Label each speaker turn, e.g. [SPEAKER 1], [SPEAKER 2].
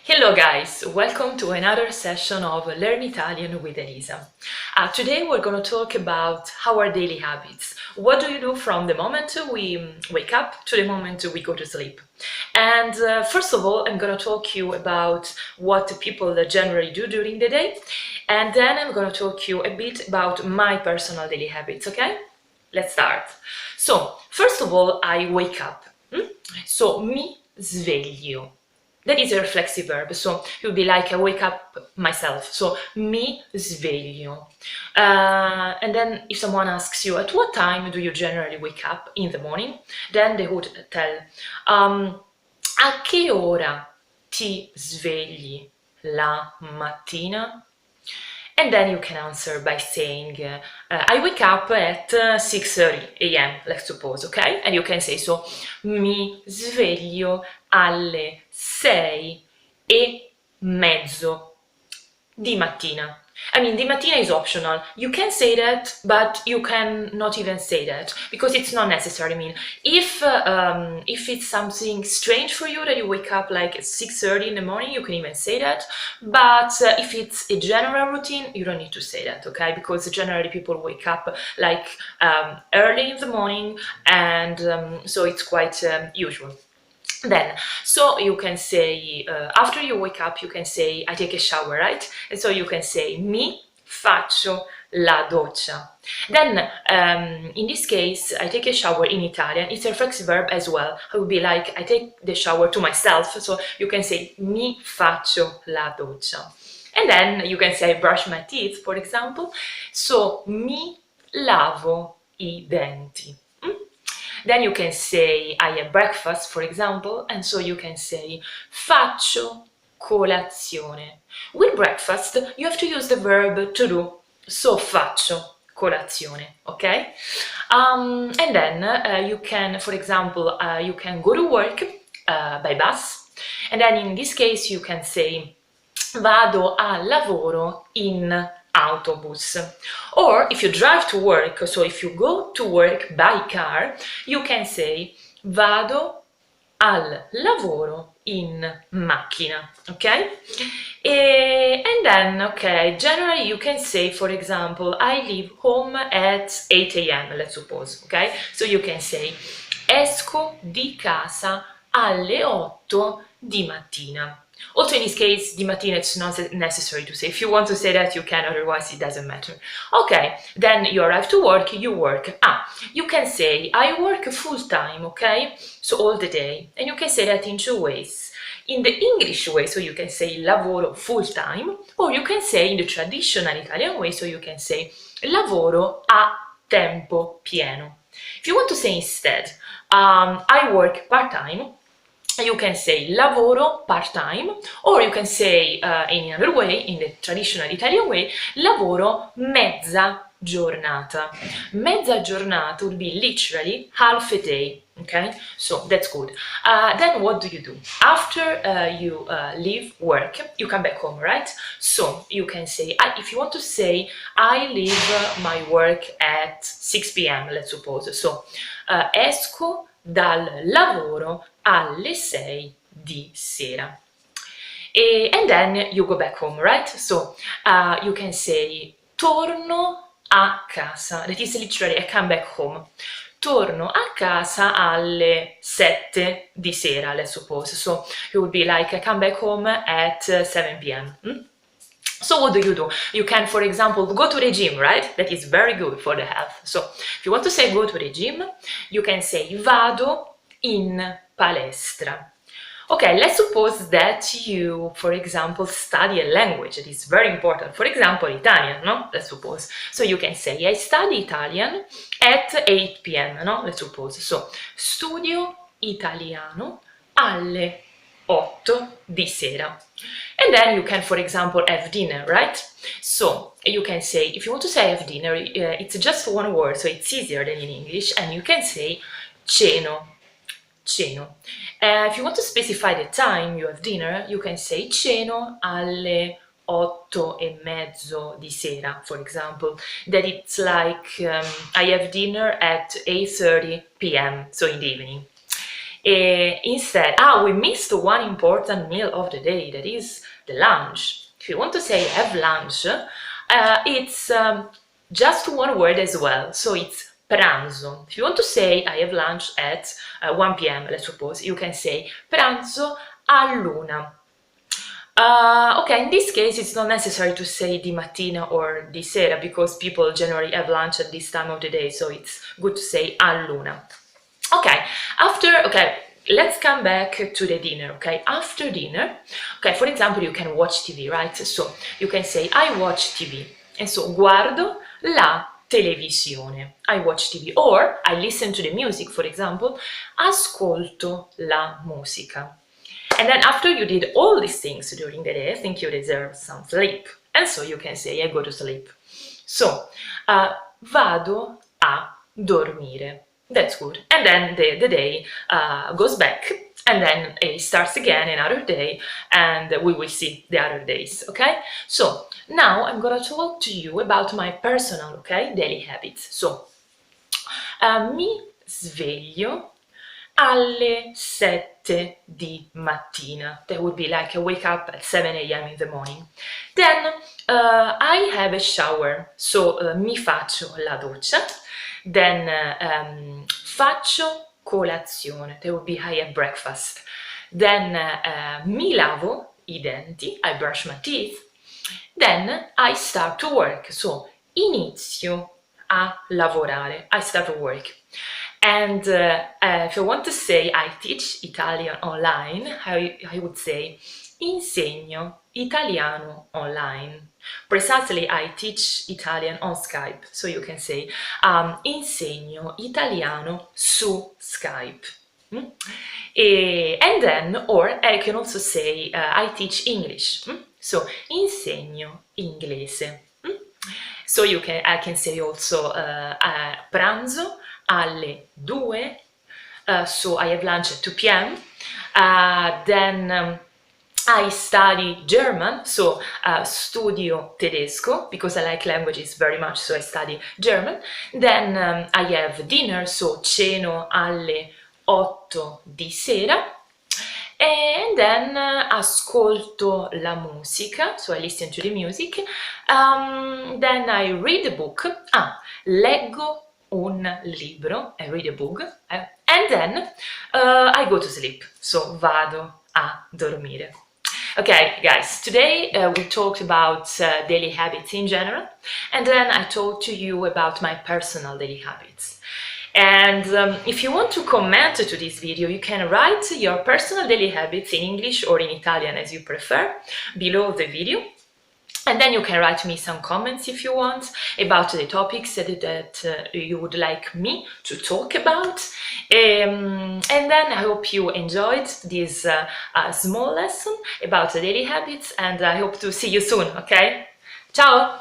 [SPEAKER 1] Hello guys, welcome to another session of Learn Italian with Elisa. Today we're going to talk about our daily habits. What do you do from the moment we wake up to the moment we go to sleep? And first of all, I'm going to talk you about what people generally do during the day. And then I'm going to talk you a bit about my personal daily habits, okay? Let's start. So, first of all, I wake up. So, mi sveglio. That is a reflexive verb, so it would be like I wake up myself, so mi sveglio. And then if someone asks you, at what time do you generally wake up in the morning? Then they would tell, a che ora ti svegli la mattina? And then you can answer by saying, I wake up at 6:30 a.m., let's suppose, okay? And you can say, so, mi sveglio alle 6:30 di mattina. I mean, di mattina is optional. You can say that, but you can not even say that because it's not necessary. I mean, if it's something strange for you that you wake up like at 6:30 in the morning, you can even say that. But if it's a general routine, you don't need to say that, okay? Because generally people wake up like early in the morning, and so it's quite usual. Then, so you can say, after you wake up, you can say, I take a shower, right? And so you can say, mi faccio la doccia. Then, in this case, I take a shower in Italian. It's a reflexive verb as well. It would be like, I take the shower to myself. So you can say, mi faccio la doccia. And then you can say, I brush my teeth, for example. So, mi lavo I denti. Then you can say, I have breakfast, for example, and so you can say, faccio colazione. With breakfast, you have to use the verb to do, so faccio colazione, okay? And then you can, for example, you can go to work by bus, and then in this case you can say, vado al lavoro in autobus. Or if you drive to work, so if you go to work by car, you can say vado al lavoro in macchina, okay? And then, okay, generally you can say, for example, I leave home at 8 a.m., let's suppose, okay? So you can say esco di casa alle 8 di mattina. Also, in this case, di mattina, it's not necessary to say. If you want to say that, you can, otherwise it doesn't matter. Okay, then you arrive to work, you work. You can say, I work full-time, okay? So all the day. And you can say that in two ways. In the English way, so you can say lavoro full-time, or you can say in the traditional Italian way, so you can say lavoro a tempo pieno. If you want to say instead, I work part-time, you can say lavoro part-time, or you can say in another way, in the traditional Italian way, lavoro mezza giornata. Mezza giornata would be literally half a day, okay? So that's good. Then what do you do? After you leave work, you come back home, right? So you can say, if you want to say, I leave my work at 6 p.m., let's suppose. So, esco dal lavoro alle 6 di sera. And then you go back home, right? So you can say torno a casa. That is literally I come back home. Torno a casa alle 7 di sera, let's suppose. So it would be like I come back home at 7 p.m. So what do? You can, for example, go to the gym, right? That is very good for the health. So if you want to say go to the gym, you can say vado in palestra. Okay, let's suppose that you, for example, study a language that is very important. For example, Italian, no? Let's suppose. So you can say, I study Italian at 8 p.m., no? Let's suppose. So, studio italiano alle 8 di sera. And then you can, for example, have dinner, right? So you can say, if you want to say have dinner, it's just one word, so it's easier than in English, and you can say ceno. Ceno. If you want to specify the time you have dinner, you can say ceno alle 8:30 di sera, for example. That it's like I have dinner at 8:30 p.m., so in the evening. Instead, we missed one important meal of the day, that is the lunch. If you want to say have lunch, it's just one word as well, so it's pranzo. If you want to say I have lunch at 1 p.m., let's suppose, you can say pranzo all'1. Okay, in this case it's not necessary to say di mattina or di sera because people generally have lunch at this time of the day, so it's good to say all'1. Okay, let's come back to the dinner, okay? After dinner, okay, for example, you can watch TV, right? So you can say I watch TV, and so guardo la televisione, I watch TV, or I listen to the music, for example, ascolto la musica. And then after you did all these things during the day, I think you deserve some sleep. And so you can say, I go to sleep. So, vado a dormire. That's good. And then the day goes back, and then it starts again another day, and we will see the other days, okay? So, now I'm gonna talk to you about my personal, okay, daily habits. So, mi sveglio alle 7 di mattina. That would be like I wake up at 7 a.m. in the morning. Then I have a shower, so mi faccio la doccia. Then faccio colazione. That would be I have breakfast. Then mi lavo i denti, I brush my teeth. Then I start to work, so inizio a lavorare, I start to work. And if I want to say I teach Italian online, I would say insegno italiano online. Precisely, I teach Italian on Skype, so you can say insegno italiano su Skype. And then, or I can also say I teach English, so insegno inglese. So I can say also pranzo alle 2, so I have lunch at 2 p.m. Then I study German, so studio tedesco, because I like languages very much, so I study German. Then I have dinner, so ceno alle 8 di sera. And then ascolto la musica, so I listen to the music. Then I read a book. Leggo un libro, I read a book. And then I go to sleep, so vado a dormire. Okay, guys, today we talked about daily habits in general, and then I talked to you about my personal daily habits. And if you want to comment to this video, you can write your personal daily habits in English or in Italian as you prefer below the video. And then you can write me some comments if you want about the topics that you would like me to talk about. And then I hope you enjoyed this small lesson about the daily habits, and I hope to see you soon, okay? Ciao!